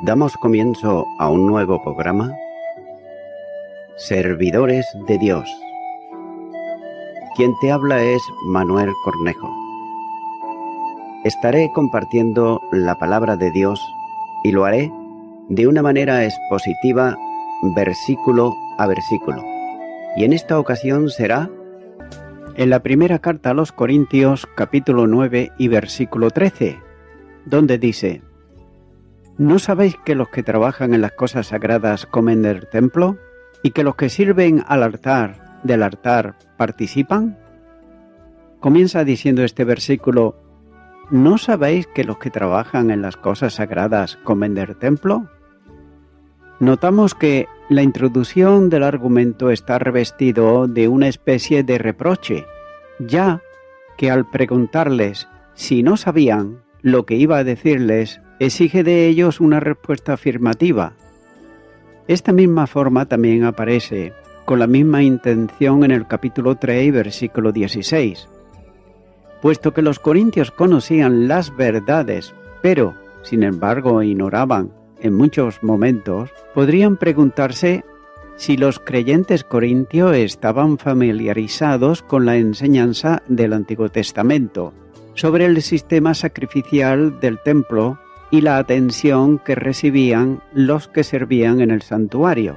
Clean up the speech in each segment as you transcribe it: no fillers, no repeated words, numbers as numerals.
Damos comienzo a un nuevo programa, Servidores de Dios. Quien te habla es Manuel Cornejo. Estaré compartiendo la palabra de Dios y lo haré de una manera expositiva, versículo a versículo. Y en esta ocasión será en la primera carta a los Corintios, capítulo 9 y versículo 13, donde dice: ¿No sabéis que los que trabajan en las cosas sagradas comen del templo y que los que sirven del altar participan? Comienza diciendo este versículo: ¿No sabéis que los que trabajan en las cosas sagradas comen del templo? Notamos que la introducción del argumento está revestido de una especie de reproche, ya que al preguntarles si no sabían lo que iba a decirles, exige de ellos una respuesta afirmativa. Esta misma forma también aparece con la misma intención en el capítulo 3, versículo 16. Puesto que los corintios conocían las verdades, pero, sin embargo, ignoraban en muchos momentos, podrían preguntarse si los creyentes corintios estaban familiarizados con la enseñanza del Antiguo Testamento sobre el sistema sacrificial del templo y la atención que recibían los que servían en el santuario.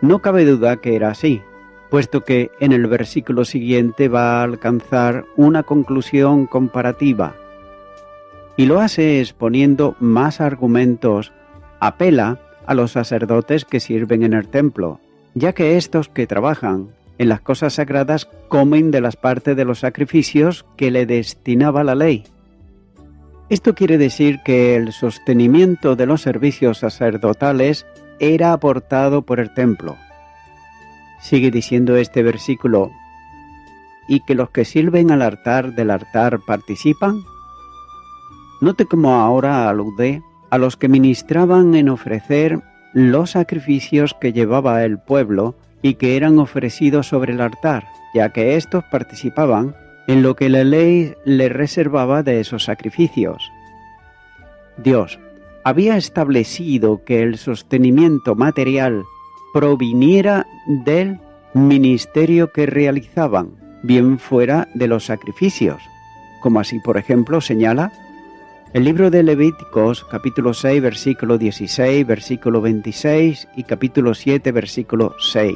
No cabe duda que era así, puesto que en el versículo siguiente va a alcanzar una conclusión comparativa, y lo hace exponiendo más argumentos. Apela a los sacerdotes que sirven en el templo, ya que estos que trabajan en las cosas sagradas comen de las partes de los sacrificios que le destinaba la ley. Esto quiere decir que el sostenimiento de los servicios sacerdotales era aportado por el templo. Sigue diciendo este versículo: ¿y que los que sirven al altar del altar participan? Note cómo ahora alude a los que ministraban en ofrecer los sacrificios que llevaba el pueblo y que eran ofrecidos sobre el altar, ya que estos participaban en lo que la ley le reservaba de esos sacrificios. Dios había establecido que el sostenimiento material proviniera del ministerio que realizaban, bien fuera de los sacrificios, como así, por ejemplo, señala el libro de Levíticos, capítulo 6, versículo 16, versículo 26 y capítulo 7, versículo 6.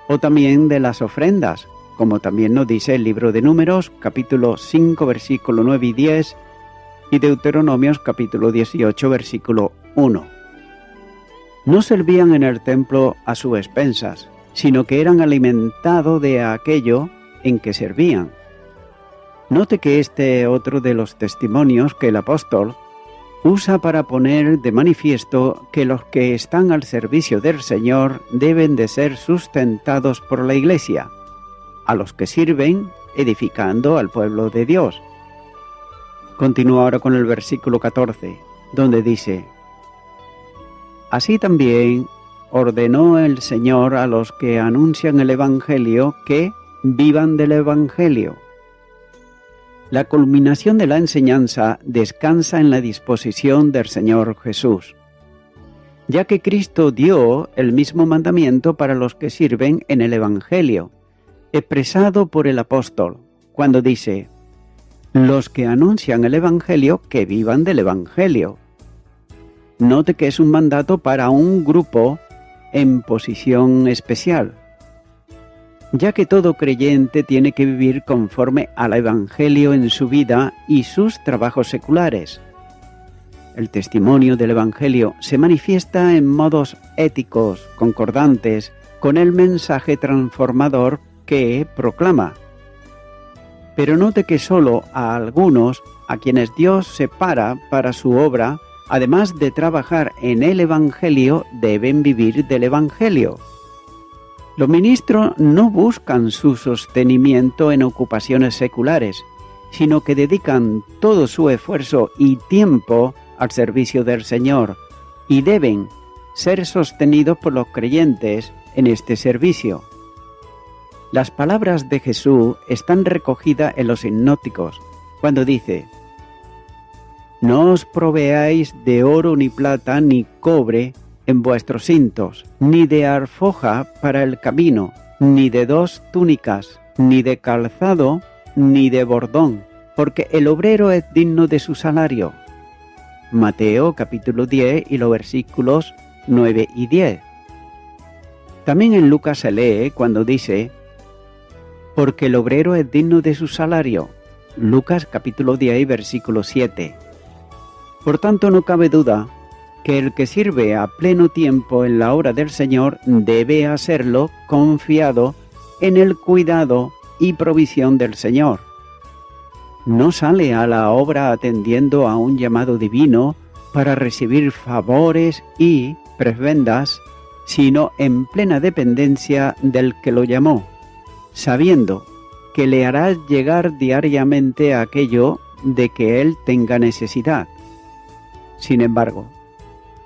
O también de las ofrendas, como también nos dice el libro de Números, capítulo 5, versículo 9 y 10, y Deuteronomios, capítulo 18, versículo 1. No servían en el templo a sus expensas, sino que eran alimentados de aquello en que servían. Note que este es otro de los testimonios que el apóstol usa para poner de manifiesto que los que están al servicio del Señor deben de ser sustentados por la Iglesia, a los que sirven edificando al pueblo de Dios. Continúa ahora con el versículo 14, donde dice: Así también ordenó el Señor a los que anuncian el Evangelio que vivan del Evangelio. La culminación de la enseñanza descansa en la disposición del Señor Jesús, ya que Cristo dio el mismo mandamiento para los que sirven en el Evangelio, expresado por el apóstol, cuando dice: los que anuncian el Evangelio, que vivan del Evangelio. Note que es un mandato para un grupo en posición especial, ya que todo creyente tiene que vivir conforme al Evangelio en su vida y sus trabajos seculares. El testimonio del Evangelio se manifiesta en modos éticos concordantes con el mensaje transformador que proclama. Pero note que solo a algunos, a quienes Dios separa para su obra, además de trabajar en el Evangelio, deben vivir del Evangelio. Los ministros no buscan su sostenimiento en ocupaciones seculares, sino que dedican todo su esfuerzo y tiempo al servicio del Señor y deben ser sostenidos por los creyentes en este servicio. Las palabras de Jesús están recogidas en los Sinópticos, cuando dice: No os proveáis de oro ni plata ni cobre en vuestros cintos, ni de alforja para el camino, ni de 2 túnicas, ni de calzado, ni de bordón, porque el obrero es digno de su salario. Mateo capítulo 10 y los versículos 9 y 10. También en Lucas se lee cuando dice, porque el obrero es digno de su salario. Lucas capítulo 10 y versículo 7. Por tanto, no cabe duda que el que sirve a pleno tiempo en la obra del Señor debe hacerlo confiado en el cuidado y provisión del Señor. No sale a la obra atendiendo a un llamado divino para recibir favores y prebendas, sino en plena dependencia del que lo llamó, sabiendo que le hará llegar diariamente aquello de que él tenga necesidad. Sin embargo,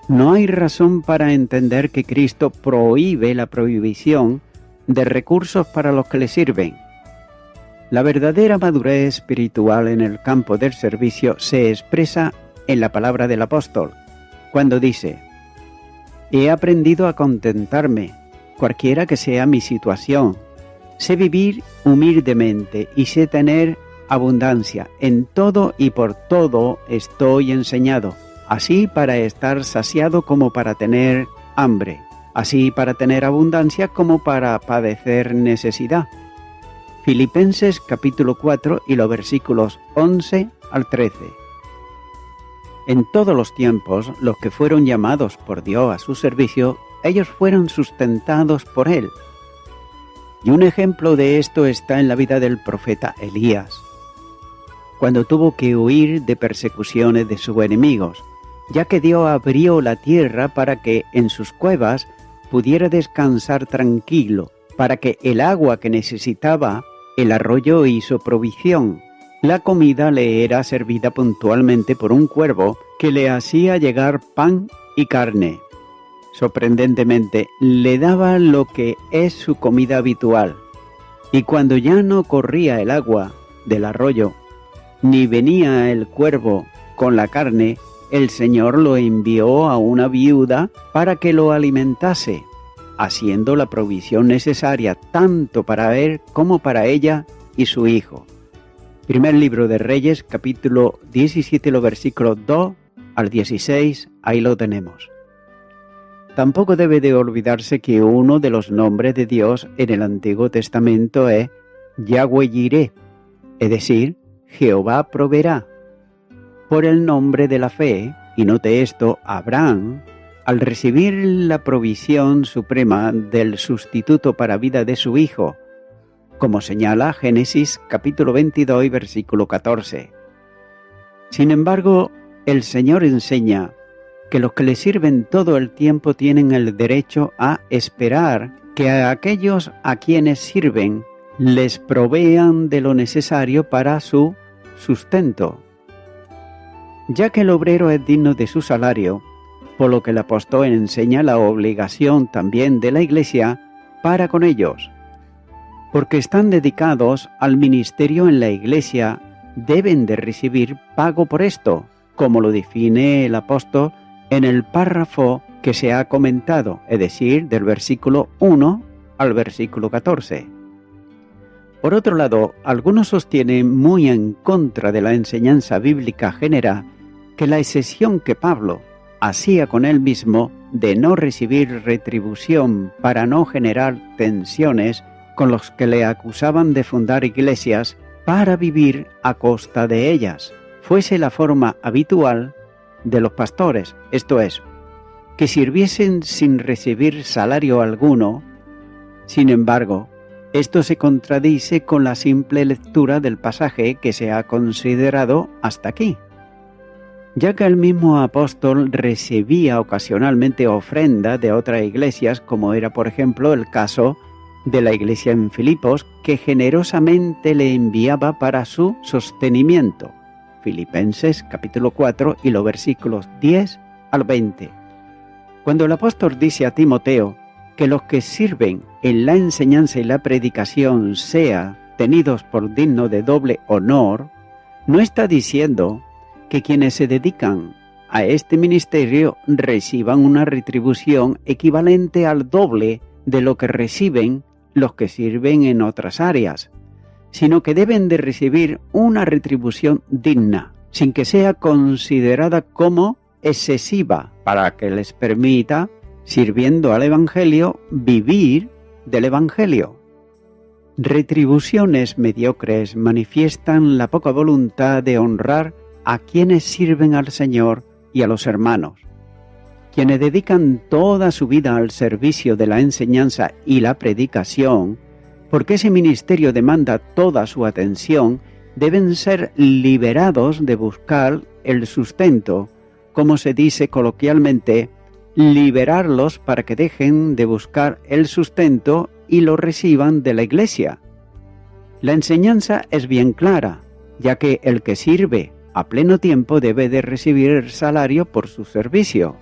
no hay razón para entender que Cristo prohíbe la provisión de recursos para los que le sirven. La verdadera madurez espiritual en el campo del servicio se expresa en la palabra del apóstol, cuando dice, he aprendido a contentarme, cualquiera que sea mi situación. Sé vivir humildemente y sé tener abundancia. En todo y por todo estoy enseñado, así para estar saciado como para tener hambre, así para tener abundancia como para padecer necesidad. Filipenses capítulo 4 y los versículos 11 al 13. En todos los tiempos, los que fueron llamados por Dios a su servicio, ellos fueron sustentados por Él. Y un ejemplo de esto está en la vida del profeta Elías, cuando tuvo que huir de persecuciones de sus enemigos, ya que Dios abrió la tierra para que en sus cuevas pudiera descansar tranquilo, para que el agua que necesitaba, el arroyo hizo provisión. La comida le era servida puntualmente por un cuervo que le hacía llegar pan y carne. Sorprendentemente, le daba lo que es su comida habitual. Y cuando ya no corría el agua del arroyo, ni venía el cuervo con la carne, el Señor lo envió a una viuda para que lo alimentase, haciendo la provisión necesaria tanto para él como para ella y su hijo. Primer libro de Reyes, capítulo 17, los versículos 2 al 16, ahí lo tenemos. Tampoco debe de olvidarse que uno de los nombres de Dios en el Antiguo Testamento es Yahweh Yireh, es decir, Jehová proveerá. Por el nombre de la fe, y note esto, Abraham, al recibir la provisión suprema del sustituto para vida de su hijo, como señala Génesis capítulo 22 y versículo 14. Sin embargo, el Señor enseña que los que le sirven todo el tiempo tienen el derecho a esperar que a aquellos a quienes sirven les provean de lo necesario para su sustento. Ya que el obrero es digno de su salario, por lo que el apóstol enseña la obligación también de la Iglesia para con ellos. Porque están dedicados al ministerio en la Iglesia, deben de recibir pago por esto, como lo define el apóstol en el párrafo que se ha comentado, es decir, del versículo 1 al versículo 14. Por otro lado, algunos sostienen muy en contra de la enseñanza bíblica general que la excepción que Pablo hacía con él mismo de no recibir retribución para no generar tensiones con los que le acusaban de fundar iglesias para vivir a costa de ellas, fuese la forma habitual de los pastores, esto es, que sirviesen sin recibir salario alguno. Sin embargo, esto se contradice con la simple lectura del pasaje que se ha considerado hasta aquí, ya que el mismo apóstol recibía ocasionalmente ofrenda de otras iglesias, como era por ejemplo el caso de la iglesia en Filipos, que generosamente le enviaba para su sostenimiento. Filipenses capítulo 4 y los versículos 10 al 20. Cuando el apóstol dice a Timoteo que los que sirven en la enseñanza y la predicación sean tenidos por digno de doble honor, no está diciendo que quienes se dedican a este ministerio reciban una retribución equivalente al doble de lo que reciben los que sirven en otras áreas, sino que deben de recibir una retribución digna, sin que sea considerada como excesiva, para que les permita, sirviendo al Evangelio, vivir del Evangelio. Retribuciones mediocres manifiestan la poca voluntad de honrar a quienes sirven al Señor y a los hermanos. Quienes dedican toda su vida al servicio de la enseñanza y la predicación, porque ese ministerio demanda toda su atención, deben ser liberados de buscar el sustento, como se dice coloquialmente, liberarlos para que dejen de buscar el sustento y lo reciban de la Iglesia. La enseñanza es bien clara, ya que el que sirve a pleno tiempo debe de recibir el salario por su servicio.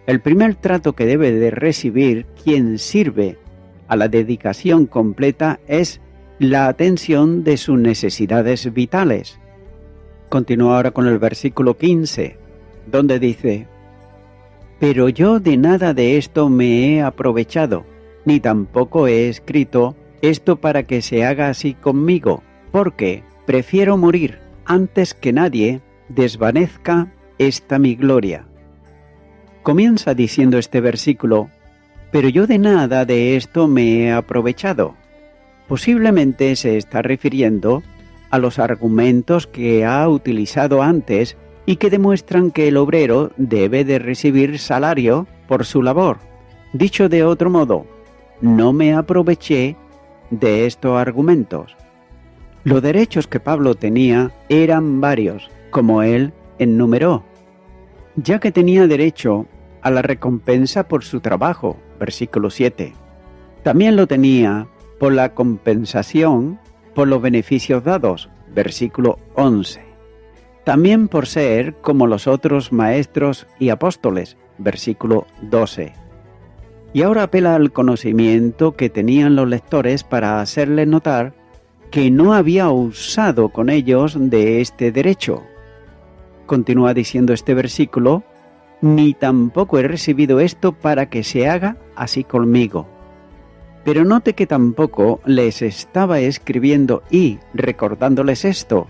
El primer trato que debe de recibir quien sirve a la dedicación completa es la atención de sus necesidades vitales. Continúa ahora con el versículo 15, donde dice: «Pero yo de nada de esto me he aprovechado, ni tampoco he escrito esto para que se haga así conmigo, porque prefiero morir antes que nadie desvanezca esta mi gloria». Comienza diciendo este versículo: «Pero yo de nada de esto me he aprovechado». Posiblemente se está refiriendo a los argumentos que ha utilizado antes y que demuestran que el obrero debe de recibir salario por su labor. Dicho de otro modo, no me aproveché de estos argumentos. Los derechos que Pablo tenía eran varios, como él enumeró, ya que tenía derecho a la recompensa por su trabajo, versículo 7. También lo tenía por la compensación por los beneficios dados, versículo 11. También por ser como los otros maestros y apóstoles, versículo 12. Y ahora apela al conocimiento que tenían los lectores para hacerles notar que no había usado con ellos de este derecho. Continúa diciendo este versículo: «Ni tampoco he recibido esto para que se haga así conmigo». Pero note que tampoco les estaba escribiendo y recordándoles esto,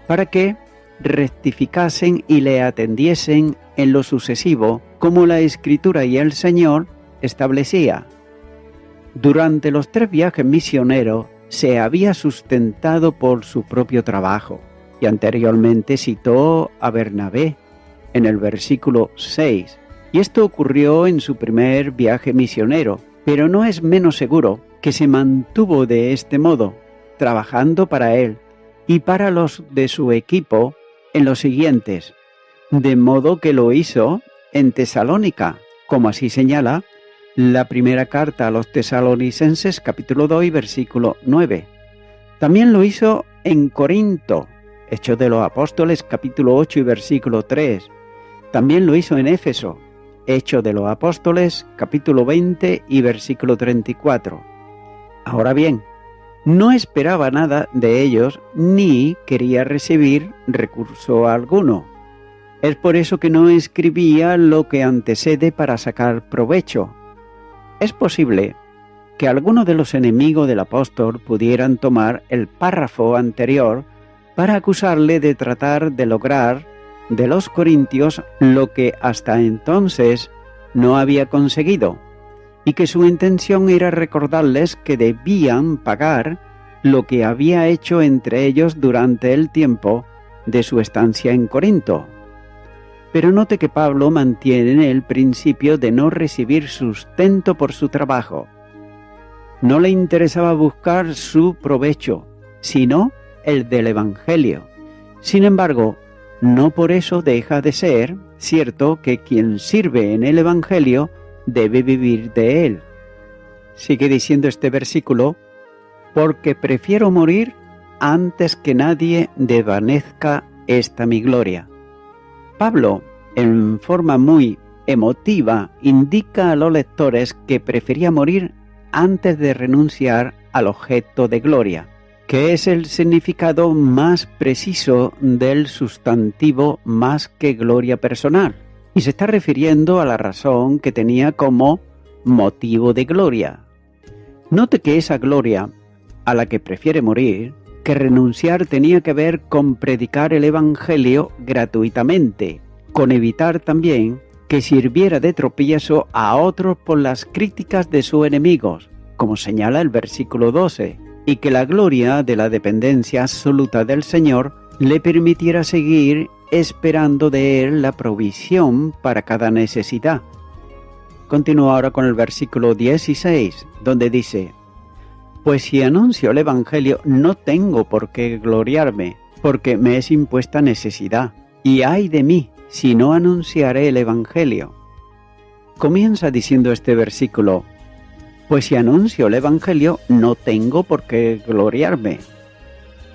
para que rectificasen y le atendiesen en lo sucesivo, como la Escritura y el Señor establecía. Durante los 3 viajes misioneros se había sustentado por su propio trabajo, y anteriormente citó a Bernabé en el versículo 6, y esto ocurrió en su primer viaje misionero, pero no es menos seguro que se mantuvo de este modo, trabajando para él y para los de su equipo en los siguientes, de modo que lo hizo en Tesalónica, como así señala la primera carta a los tesalonicenses, capítulo 2 y versículo 9. También lo hizo en Corinto, Hechos de los Apóstoles, capítulo 8 y versículo 3. También lo hizo en Éfeso, Hechos de los Apóstoles, capítulo 20 y versículo 34. Ahora bien, no esperaba nada de ellos ni quería recibir recurso alguno. Es por eso que no escribía lo que antecede para sacar provecho. Es posible que algunos de los enemigos del apóstol pudieran tomar el párrafo anterior para acusarle de tratar de lograr de los corintios lo que hasta entonces no había conseguido, y que su intención era recordarles que debían pagar lo que había hecho entre ellos durante el tiempo de su estancia en Corinto. Pero note que Pablo mantiene el principio de no recibir sustento por su trabajo. No le interesaba buscar su provecho, sino el del Evangelio. Sin embargo, no por eso deja de ser cierto que quien sirve en el Evangelio debe vivir de él. Sigue diciendo este versículo: «Porque prefiero morir antes que nadie desvanezca esta mi gloria». Pablo, en forma muy emotiva, indica a los lectores que prefería morir antes de renunciar al objeto de gloria, que es el significado más preciso del sustantivo más que gloria personal, y se está refiriendo a la razón que tenía como motivo de gloria. Note que esa gloria, a la que prefiere morir, que renunciar tenía que ver con predicar el Evangelio gratuitamente, con evitar también que sirviera de tropiezo a otros por las críticas de sus enemigos, como señala el versículo 12, y que la gloria de la dependencia absoluta del Señor le permitiera seguir esperando de Él la provisión para cada necesidad. Continúa ahora con el versículo 16, donde dice: pues si anuncio el Evangelio no tengo por qué gloriarme, porque me es impuesta necesidad, y ay de mí si no anunciaré el Evangelio. Comienza diciendo este versículo: pues si anuncio el Evangelio no tengo por qué gloriarme.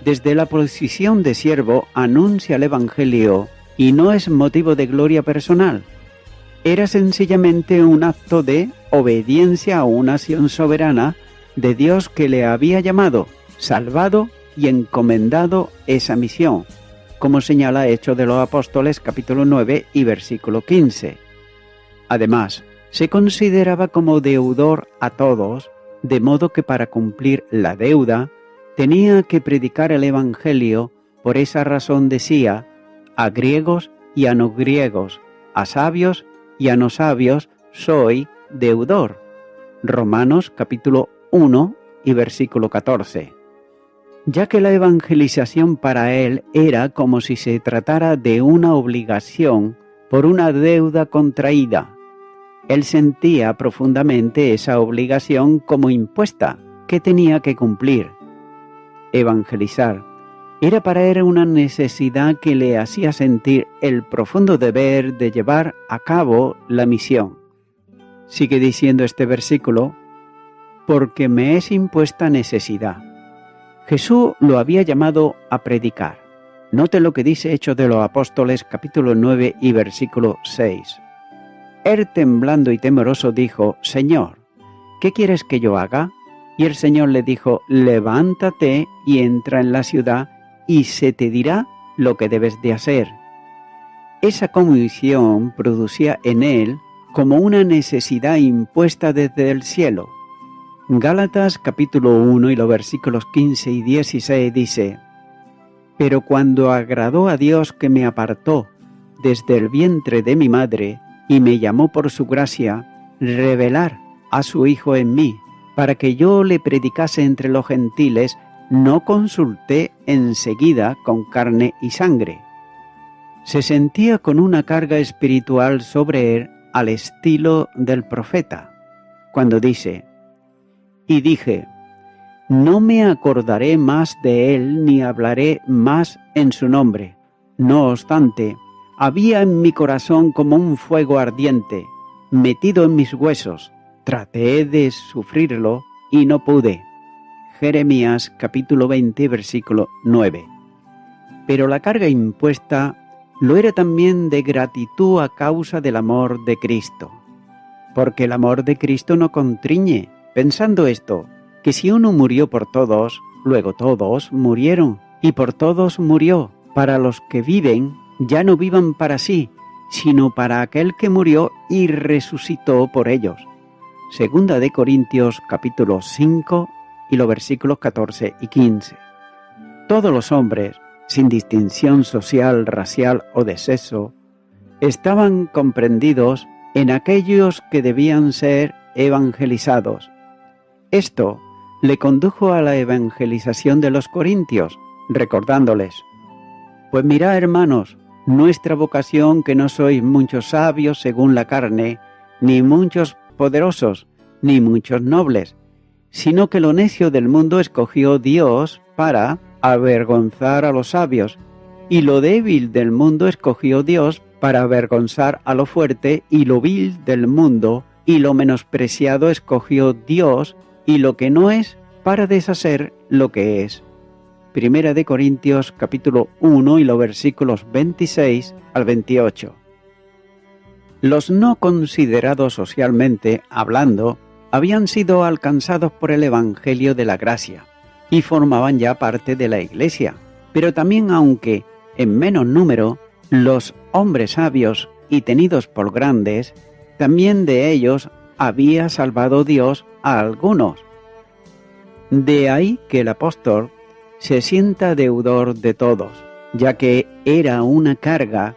Desde la posición de siervo anuncia el Evangelio y no es motivo de gloria personal. Era sencillamente un acto de obediencia a una acción soberana de Dios que le había llamado, salvado y encomendado esa misión, como señala Hechos de los Apóstoles capítulo 9 y versículo 15. Además, se consideraba como deudor a todos, de modo que para cumplir la deuda tenía que predicar el Evangelio. Por esa razón decía: a griegos y a no griegos, a sabios y a no sabios, soy deudor. Romanos capítulo 1 y versículo 14. Ya que la evangelización para él era como si se tratara de una obligación por una deuda contraída. Él sentía profundamente esa obligación como impuesta, que tenía que cumplir. Evangelizar era para él una necesidad que le hacía sentir el profundo deber de llevar a cabo la misión. Sigue diciendo este versículo: porque me es impuesta necesidad. Jesús lo había llamado a predicar. Note lo que dice Hechos de los Apóstoles capítulo 9 y versículo 6. Él, temblando y temeroso, dijo: Señor, ¿qué quieres que yo haga? Y el Señor le dijo: levántate y entra en la ciudad, y se te dirá lo que debes de hacer. Esa comisión producía en él como una necesidad impuesta desde el cielo. Gálatas capítulo 1 y los versículos 15 y 16 dice: pero cuando agradó a Dios que me apartó desde el vientre de mi madre y me llamó por su gracia, revelar a su Hijo en mí, para que yo le predicase entre los gentiles, no consulté enseguida con carne y sangre. Se sentía con una carga espiritual sobre él al estilo del profeta, cuando dice: y dije, no me acordaré más de él ni hablaré más en su nombre. No obstante, había en mi corazón como un fuego ardiente, metido en mis huesos. Traté de sufrirlo y no pude. Jeremías capítulo 20, versículo 9. Pero la carga impuesta lo era también de gratitud a causa del amor de Cristo. Porque el amor de Cristo no contriñe, pensando esto, que si uno murió por todos, luego todos murieron, y por todos murió, para los que viven, ya no vivan para sí, sino para aquel que murió y resucitó por ellos. Segunda de Corintios capítulo 5 y los versículos 14 y 15. Todos los hombres, sin distinción social, racial o de sexo, estaban comprendidos en aquellos que debían ser evangelizados. Esto le condujo a la evangelización de los corintios, recordándoles: pues mirad, hermanos, nuestra vocación, que no sois muchos sabios según la carne, ni muchos poderosos, ni muchos nobles, sino que lo necio del mundo escogió Dios para avergonzar a los sabios, y lo débil del mundo escogió Dios para avergonzar a lo fuerte, y lo vil del mundo y lo menospreciado escogió Dios, y lo que no es, para deshacer lo que es. Primera de Corintios capítulo 1 y los versículos 26 al 28. Los no considerados socialmente hablando habían sido alcanzados por el Evangelio de la gracia. y formaban ya parte de la Iglesia. Pero también, aunque en menos número, los hombres sabios y tenidos por grandes, también de ellos había salvado Dios a algunos. De ahí que el apóstol se sienta deudor de todos, ya que era una carga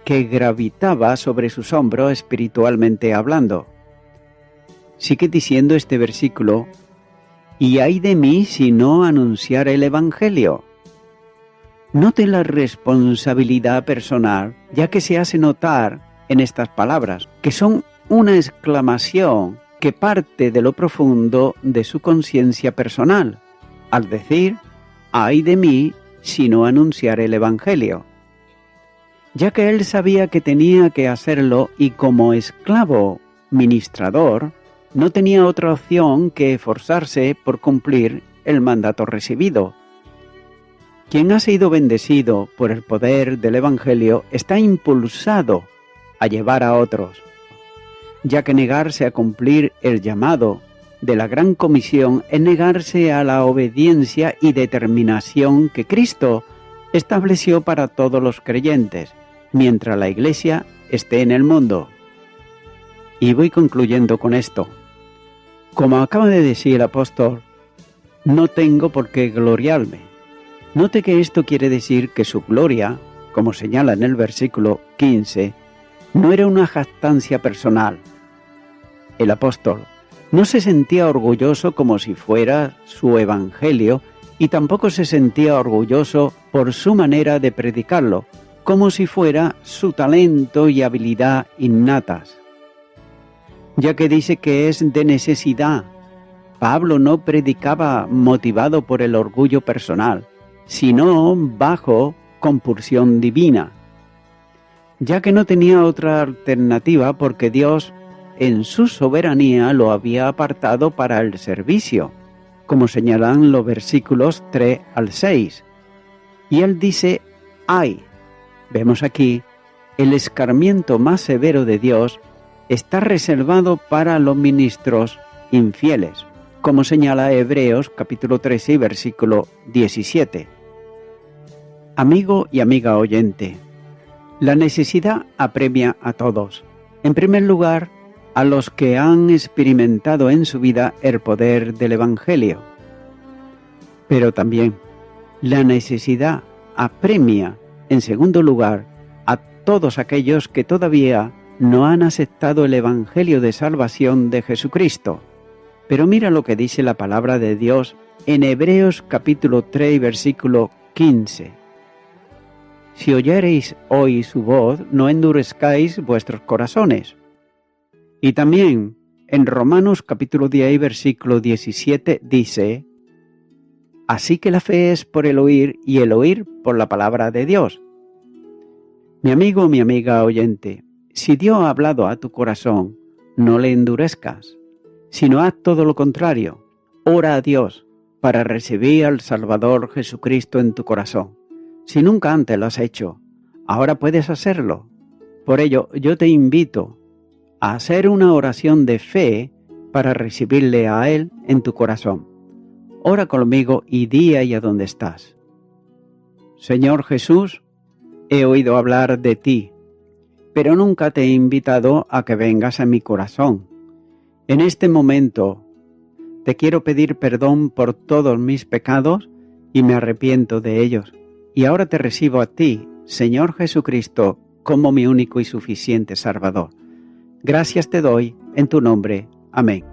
que gravitaba sobre sus hombros espiritualmente hablando. Sigue diciendo este versículo: «Y ay de mí si no anunciar el Evangelio». Note la responsabilidad personal, ya que se hace notar en estas palabras, que son una exclamación que parte de lo profundo de su conciencia personal, al decir: «Ay de mí si no anunciar el Evangelio», ya que él sabía que tenía que hacerlo y como esclavo ministrador no tenía otra opción que esforzarse por cumplir el mandato recibido. Quien ha sido bendecido por el poder del Evangelio está impulsado a llevar a otros, ya que negarse a cumplir el llamado de la Gran Comisión es negarse a la obediencia y determinación que Cristo estableció para todos los creyentes, mientras la Iglesia esté en el mundo. Y voy concluyendo con esto. Como acaba de decir el apóstol, no tengo por qué gloriarme. Note que esto quiere decir que su gloria, como señala en el versículo 15, no era una jactancia personal. El apóstol no se sentía orgulloso como si fuera su evangelio y tampoco se sentía orgulloso por su manera de predicarlo, como si fuera su talento y habilidad innatas. Ya que dice que es de necesidad, Pablo no predicaba motivado por el orgullo personal, sino bajo compulsión divina, ya que no tenía otra alternativa porque Dios en su soberanía lo había apartado para el servicio, como señalan los versículos 3 al 6. Y él dice: «Ay». Vemos aquí, el escarmiento más severo de Dios está reservado para los ministros infieles, como señala Hebreos capítulo 13 y versículo 17. Amigo y amiga oyente, la necesidad apremia a todos. En primer lugar, a los que han experimentado en su vida el poder del Evangelio. Pero también la necesidad apremia, en segundo lugar, a todos aquellos que todavía no han aceptado el Evangelio de salvación de Jesucristo. Pero mira lo que dice la palabra de Dios en Hebreos capítulo 3 y versículo 15. «Si oyereis hoy su voz, no endurezcáis vuestros corazones». Y también en Romanos capítulo 10 y versículo 17 dice: «Así que la fe es por el oír y el oír por la palabra de Dios». Mi amigo, mi amiga oyente, si Dios ha hablado a tu corazón, no le endurezcas, sino haz todo lo contrario. Ora a Dios para recibir al Salvador Jesucristo en tu corazón. Si nunca antes lo has hecho, ahora puedes hacerlo. Por ello, yo te invito a hacer una oración de fe para recibirle a Él en tu corazón. Ora conmigo y di ahí a donde estás: «Señor Jesús, he oído hablar de ti, pero nunca te he invitado a que vengas a mi corazón. En este momento te quiero pedir perdón por todos mis pecados y me arrepiento de ellos. Y ahora te recibo a ti, Señor Jesucristo, como mi único y suficiente Salvador. Gracias te doy en tu nombre. Amén».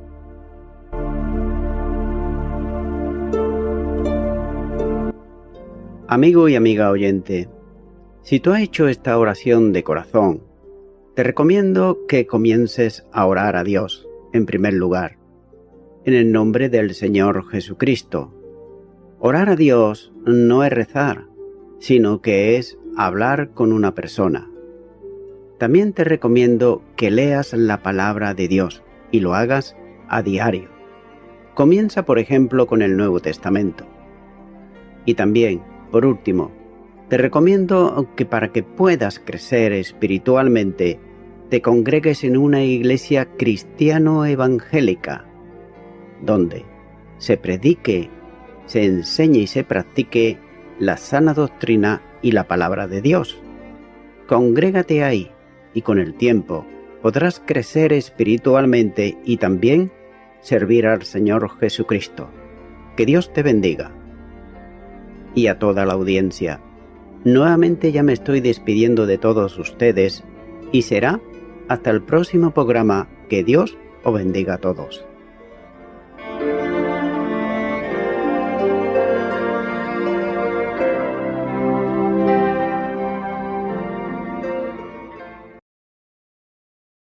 Amigo y amiga oyente, si tú has hecho esta oración de corazón, te recomiendo que comiences a orar a Dios, en primer lugar, en el nombre del Señor Jesucristo. Orar a Dios no es rezar, sino que es hablar con una persona. También te recomiendo que leas la palabra de Dios y lo hagas a diario. Comienza, por ejemplo, con el Nuevo Testamento. Y también, por último, te recomiendo que para que puedas crecer espiritualmente, te congregues en una iglesia cristiano-evangélica, donde se predique se enseñe y se practique la sana doctrina y la palabra de Dios. Congrégate ahí y con el tiempo podrás crecer espiritualmente y también servir al Señor Jesucristo. Que Dios te bendiga. Y a toda la audiencia, nuevamente ya me estoy despidiendo de todos ustedes y será hasta el próximo programa. Que Dios os bendiga a todos.